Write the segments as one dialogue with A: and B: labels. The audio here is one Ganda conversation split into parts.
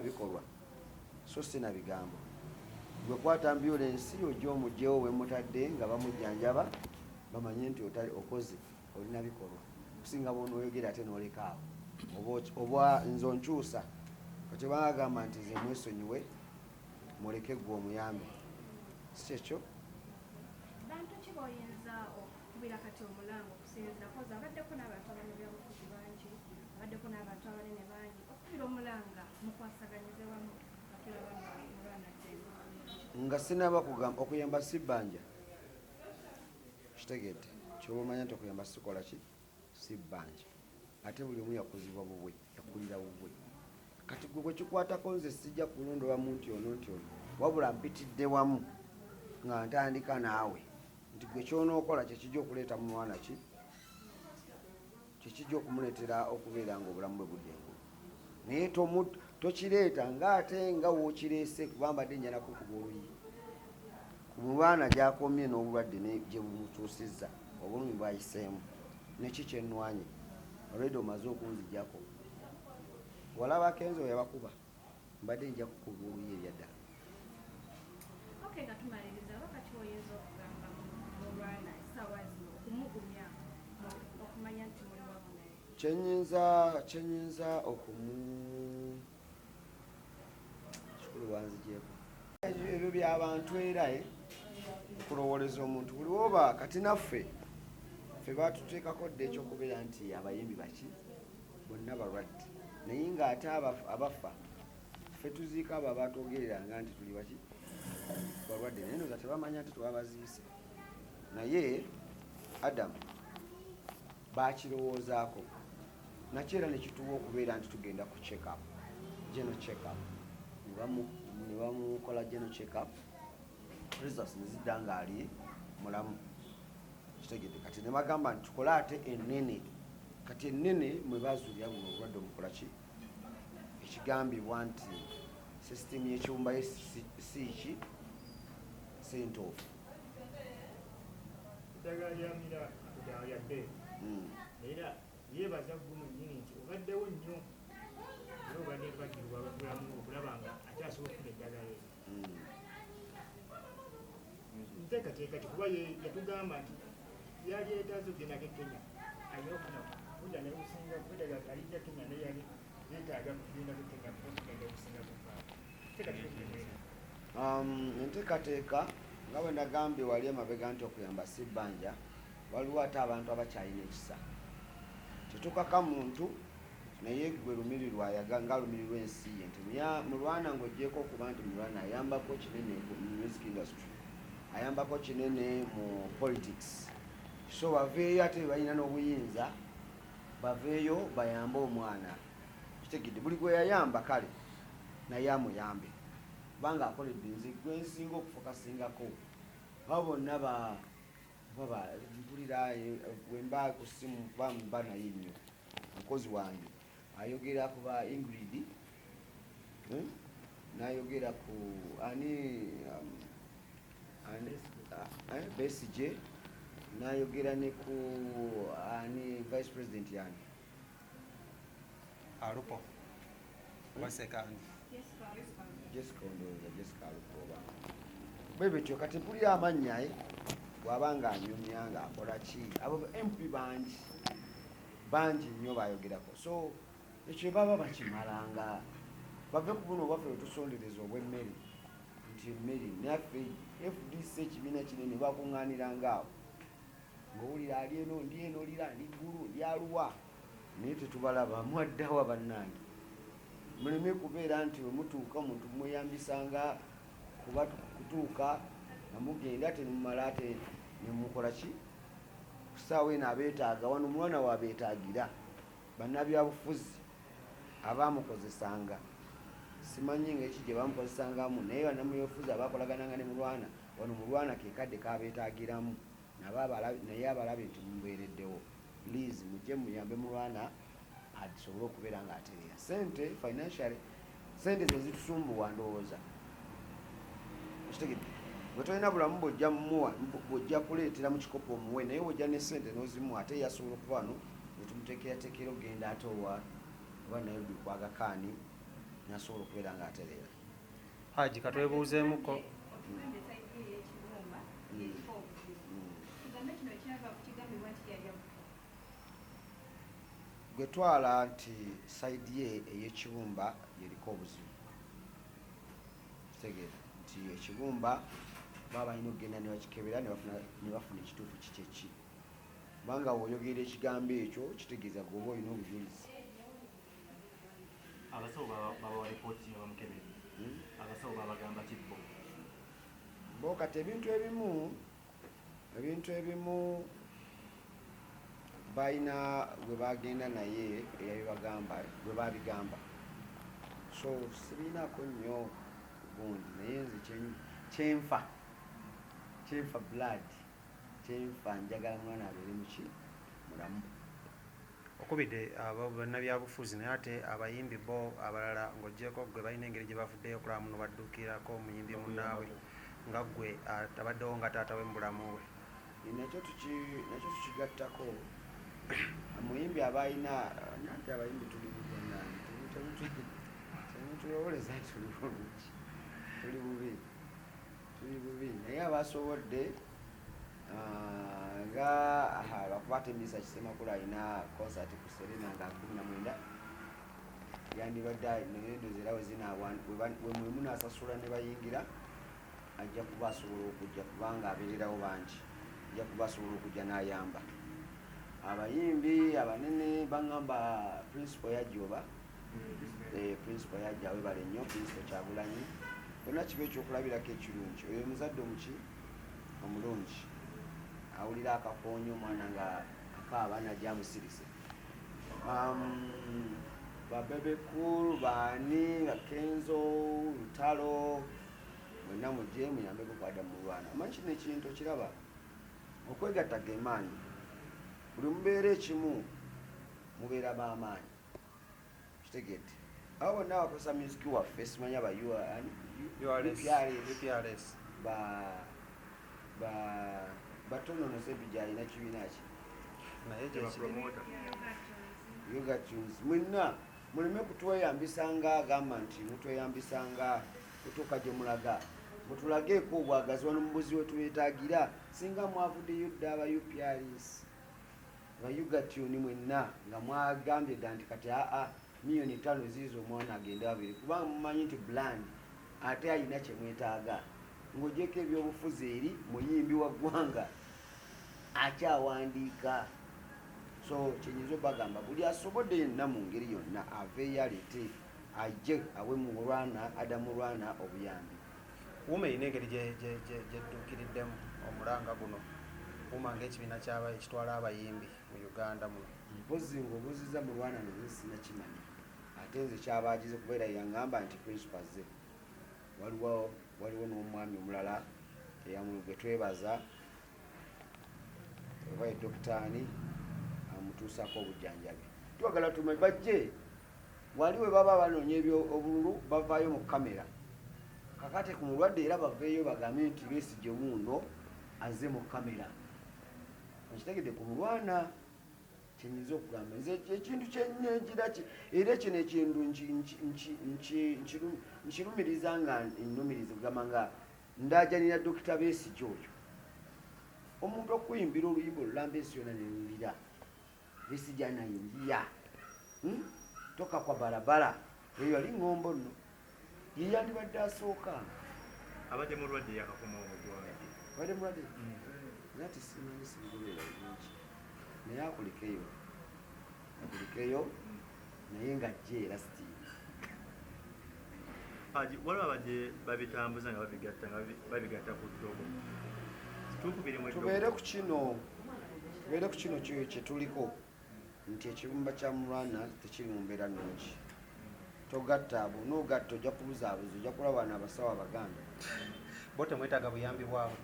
A: bikolwa so sina bigambo gwe kwata ambulance ojja omugyewo we mutadde nga bamujjanjaba bamanye nti okoze olina bikolwa kusinga bw'onoyogera ate n'olekaawo oba nze onkyusa kati bagamba nti ze mwesonyiwe muleke gwe omuyambe si kyekyo
B: bantu ki boyinza okukubira kati omulango okusinziira koza abaddeko n'abantu abanebyabufuzi bangi abaddeko n'abantu abanene bangi okukubira omulanga mukwasaganyize wamu
A: nga sinaba kugamba okuyamba si bbanja kitegedde kyoba omanya nti okuyamba sikola ki si bbanja ate buli omu yakuzibwa bubwe yakulira bubwe kati gwe bwekikwatako nze sijja kulondola muntu ono nti ono wabula mpitidde wamu nga ntandika naawe nti gwe kyonookola kyekijja okuleeta Mulwana ki kyekijja okumuleetera okubeera nga obulamu bwe budde engulu naye tokireeta ng'ate nga wookireese kuba mbadde njala kukuba oluyi ku Mulwana gy'akomye n'obulwadde gye bumutuusizza obulumi bwayiseemu neki kyennwanye olwedde omaze okunzijjako walaba akenzo yabakuba mbadde nja kukuba oluyi eryaddala
B: nga tumaliriza wakati oyinza okugamba Mulwana essaawa zino okumugumya okumanya nti muli wabunaye
A: kyenyinza kikulu banzigyeko ebyo byabantu era kulowoleza omuntu buli woba kati naffe ffe batuteekako dde ekyokubeera nti abayimbi baki bonna balwadde naye ng'ate abafa ffe tuziika abo abatwogereranga nti tuli baki balwadde naye noza tebamanya nti twabaziise naye Adamu bakirowoozaako nakyo era nekituwa okubeera nti tugenda ku check up general check up ne bamukola general check up results ne zidda ng'ali mulamu kitegedde kati ne bagamba nti tukole ate ennene kati ennene mwe bazuulira buno obulwadde omukola ki ekigambibwa nti sisitemu y'ekibumba siiki sentofu
C: eddagala lyamira lyadde era yeebaza gumu nnyini nti obaddewo nnyo era obadde bagirwa bulamu okulaba nga akyasobola okufuna eddagala eryo nteekateeka ki kuba yatugamba nti yali yeetaaze okgendako e Kenya alina okufuna budda naye obusinga eddagala alijja Kenya naye yali yeetaaga kugendako e Kenya okugenda okusinga
A: enteekateeka nga bwe nagambye wali emabega nti okuyamba si bbanja waliwo ate abantu abakyalina ekisa tetukaka muntu naye gwe lumiri lwayaga nga lumiri lw'ensi ye nti Mulwana ng'oggyeko okuba nti Mulwana ayambako kinene mu music industry ayambako kinene mu politics so baveeyo ate balina n'obuyinza baveeyo bayambe omwana kitegedde buli gwe yayamba kale naye amuyambe kubanga akoledde nze gwensinga okufokasingako abo bonna mpulira bwemba ku ssimu bamba naye nnyo mukozi wange ayogera ku ba Ingrid n'ayogera ku Besigye n'ayogera ne ku vice president yani
D: Alupo wasekandi
A: Jessica Alupo bwe bityo kati mpulira amannya bw'abanga anyumya ng'akola ki abo MP bangi nnyo bayogerako so ekyo baba bakimalanga bave ku buno bwaffe wetusondereza obw'emmere nti emmere naffe FDC ekibiina kinene bakuŋŋaaniranga awo ng'owulira ali eno ndi eno lira ndi ggulu ndi aluwa naye tetubalaba mwaddawa bannange muleme kubeera nti we mutuuka omuntu mweyambisanga kuba kutuuka namugenda ate nemumala ate nemukola ki kusaawa eno abeetaaga wano Mulwana waabeetaagira bannabyabufuzi abaamukozesanga simanyi nga eki gye bamukozesangamu naye bannabyabufuzi abaakolagananga ne Mulwana wano Mulwana ke kadde kabeetaagiramu naye abalabe nti mumubeereddewo please mujje muyambe Mulwana asobole okubeera nga atereera sente financially sente ze zitusumbuwa ndowooza kitegedde bwe tolina bulamu bw'ojja kuleetera mu kikopo omuwe naye bw'ojja ne sente n'ozimuwa ate yasobola okuva wano ne tumuteekerateekera ogenda ate oba naye bikwaga kaani nasobola okubeera nga atereera.
D: Haji katwebuuzeemuko
A: gwe twala nti sayidi ye ey'ekibumba yeriko obuzibu. Kitegeera nti ekibumba baba balina okugenda ne bakikebera ne bafuna ekituufu kikyeki. Kubanga bw'oyogera ekigambo ekyo kitegeeza gwoba olina obujulizi.
C: Abasawo baba ripooti abamukebere. Abasawo babagamba kibbo.
A: Bo kati ebintu ebimu balina gwe bagenda naye eyabibagamba gwe babigamba. So sibinaako nnyo gundi naye nze kyenfa blood kyenfa njagala mwana abeere muki mulamu.
D: okubidde abo bannabyabufuzi naye ate abayimbi bo abalala ng'oggyeko gwe balina engeri gye bavuddeyo okulaba muno badduukirako omuyimbi munnaabwe nga ggwe atabaddewo nga taata we mu bulamu bwe.
A: Nakyo tukigattako omuyimbi abalina nati abayimbi tuli bubanani temutulowoleza tuli bubi naye abasobodde nga bakubata emisa Kisemakula alina concert ku Serena nga 19 yandibadde nendozi era we munasasula ne bayingira ajja kuba asobola okujja kubanga abeererawo bangi ajja kuba asobola okujja n'ayamba abayimbi abanene bangamba principal yajjoba principal yajja webale nnyo principal Kyagulanyi bonna kiba ekyokulabirako ekirungi oyo muzadde omulungi awulira akakoonyo omwana nga akaaba najja amusirise. Babebekulu baani Bakenzo Lutalo mwenna mujje muyambeko kwada Mulwana. Amanyi kino ekintu kiraba okwegatta ge maanyi buli mubeera ekimu mubeera b'amaanyi kitegedde abo bonna bakozesa musiki waffe simanya ba
D: UPRS
A: batonono sebijja alina kibiina ki
D: naye
A: yoga tunes mwenna muleme kutweyambisanga agamba nti mutweyambisanga kutuuka gye mulaga mutulageeko obwagazi wano mubuzi we tubeetaagira singa mwavuddeyo dda aba UPRS ba yugatuni mwenna nga mwagambye dda nti kati miliyoni 5 ziizo omwana agenda babiri kubanga mumanyi nti bland ate alina kyemwetaaga ng'ogyeko ebyobufuzi eri muyimbi wa ggwanga akyawandiika. So kyenyinza obagamba buli asobodde yenna mu ngeri yonna aveeyo aleete ajje awe Mulwana ada Mulwana obuyambi.
D: Wuma erina engeri gyedduukiriddemu omulanga guno wuma ng'ekibiina ekitwala abayimbi mu Uganda muno.
A: Mpozi ng'obuuziza Mulwana naye sinnakimanyi ate nze kyabaagize kubeera yaŋŋamba nti principal ze waliwo n'omwami omulala gwe twebaza oba edokitaani amutuusako obujjanjabi twagala tume bajje wali we baba banoonya obululu bavaayo mu kamera kakate ku mulwadde era baveeyo bagambe nti Besigye wuuno azze mu kamera nkitegedde ku Mulwana kyenyinza okugamba nze ekintu kyenyenjira era kino ekintu nkirumiriza nga nnumiriza okugamba nga ndajanira Dokita Besigye oyo omuntu okuyimbira oluyimba olulamba ensi yonna newulira Besigye anayimbira toka kwa barabara eyo yali ngombo nno ye yandibadde asooka
C: abadde mulwadde yakakoma obugwanga
A: badde mulwadde nati simanyi singoberera bulungi naye akulikeyo naye nga jje era Steve
C: waliwo abadde babitambuza nga babigatta ku ddogo
A: tubeere ku kino kyetuliko nti ekibumba kya Mulwana tekiri mu mbeera nnungi togatta abo n'ogatta ojja kubuzaabuza ojja kulaba bano abasawo Abaganda
D: bo temwetaaga buyambi bwabwe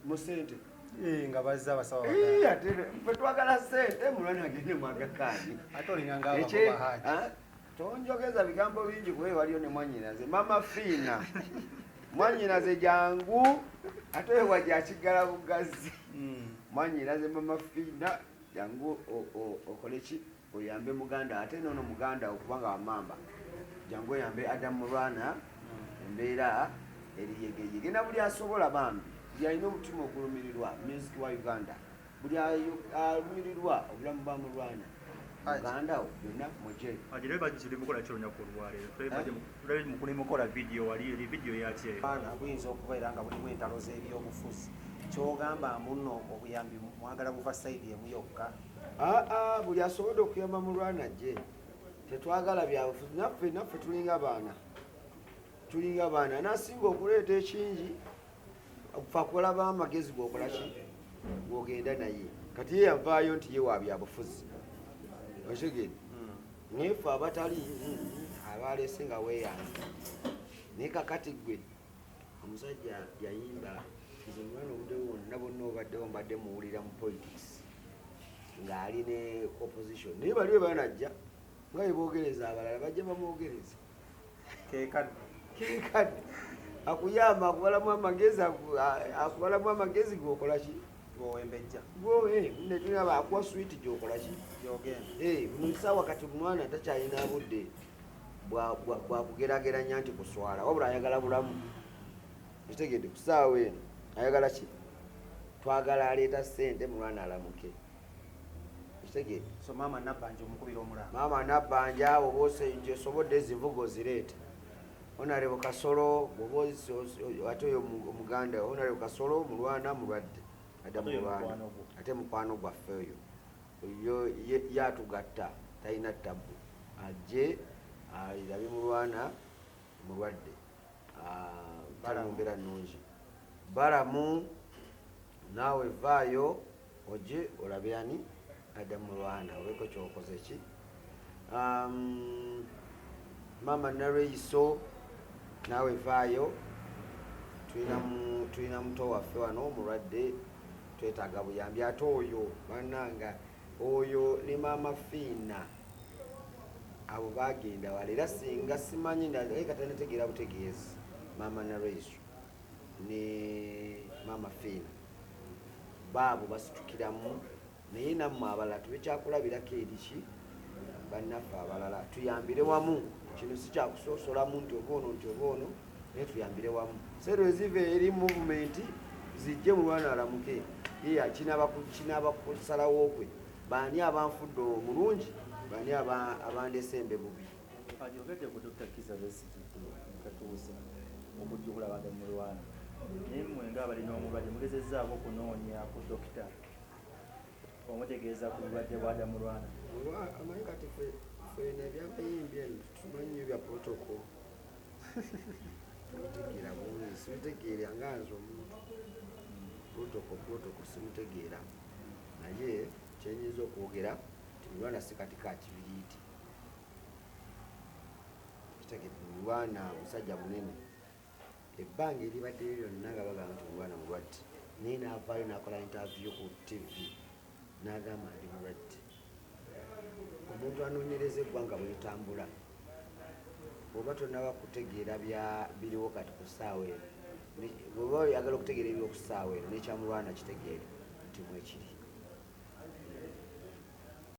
A: mu ssente
D: nga bazza abasawo
A: ate ffe twagala ssente Mulwana agende mwagakaani
D: ate olinganga abahaji
A: tonjogeza bigambo bingi kuwe waliyo ne Mwanyinaze mama Fiina Mwanyinaze jangu ate wajjakigala bugazi Mwanyinaze mama Fiina jangu okole ki oyambe muganda ate nono muganda okubanga wamamba jangu oyambe Adamu Mulwana embeera eriyegeyege na buli asobola bambi buli alina omutima ogulumirirwa music wa Uganda buli alumirirwa obulamu bwa Mulwana muganda byonna muje
E: ajire bajiri mukola kironya ku lwaleero tulabe mukuni mukola video wali eri video yakye
D: bana buyinza okubeera nga bulimu entalo z'ebyobufuzi kyogamba muno obuyambi mwagala buva sayidi emu yokka
A: buli asobodde okuyamba Mulwana gye tetwagala byabufuzi naffe tulinga baana nasinga okuleeta ekingi fa kulaba amagezi g'okola ki gw'ogenda naye kati ye yavaayo nti ye wa byabufuzi okitegedde naye ffe abatali abaleese nga weeyanza naye kakati gwe omusajja yayimba nze Mulwana obuddewo wonna bonna obaddewo mbadde muwulira mu politics ng'ali ne opposition naye bali we banajja nga bebogereza abalala bajja bamwogereza kekadde akuyamba akubalamu amagezi gwokola ki
D: gowembejja
A: netulaba akuwa switi gyokola ki buno kisaawa kati Mulwana takyalina budde bwakugerageranya nti kuswala wabula ayagala bulamu kitegedde kusaawa eno ayagala ki twagala aleeta ssente Mulwana alamuke kitegedde
D: so maama Nabbanja omukubira omulala
A: maama Nabbanja oba osobodde ezivugo zireeta Honorable Kasolo ate oyo omuganda Honorable Kasolo Mulwana mulwadde Adamu Mulwana ate mukwano gwaffe oyo yatugatta talina tabu ajje alabe Mulwana mulwadde mbeera nnungi balamu naawe vaayo ojje olabe ani Adamu Mulwana oleko kyokoze ki mama Nareiso naawe vaayo tulina muto waffe wano mulwadde twetaaga buyambi ate oyo bannanga oyo ne maama Fiina abo bagenda wala era singa simanyi katanategeera butegeezi maama Nareiso ne maama Fiina baabo basitukiramu naye nammwe abalala tubekyakulabirako eriki bannaffe abalala tuyambire wamu kino si kyakusosolamu nti oba ono naye tuyambire wamu sero eziva eri movement zijje Mulwana alamuke iya kinaaba kusalawo okwe baani abanfudde omulungi baani abandese embe bubi
E: ajogedde ku Dr. Kizza Besigye katuusa okujjukula abantu mu Mulwana naye mmwe ng'abalina omulwadde mugezezzaako okunoonya ku dokita omutegeeza ku bulwadde bwa Adamu Mulwana
A: amanyi kati fena ebyabayimbi eno tumanyi bya protocol tutegeera bulungi simutegeera nga nze omuntu protocol simutegeera naye kyenyinza okwogera ti Mulwana si kati ka kibiriiti kitegedde Mulwana musajja munene ebbanga eribaddeyo lyonna nga bagamba nti Mulwana mulwadde naye naavaayo nakola interview ku TV n'agamba ndi mulwadde omuntu anoonyereza eggwanga bwe litambula oba tonaba kutegeera biriwo kati ku ssaawa eno bw'oba oyagala okutegeera ebiriwo ku ssaawa eno n'ekya Mulwana kitegeere nti mwekiri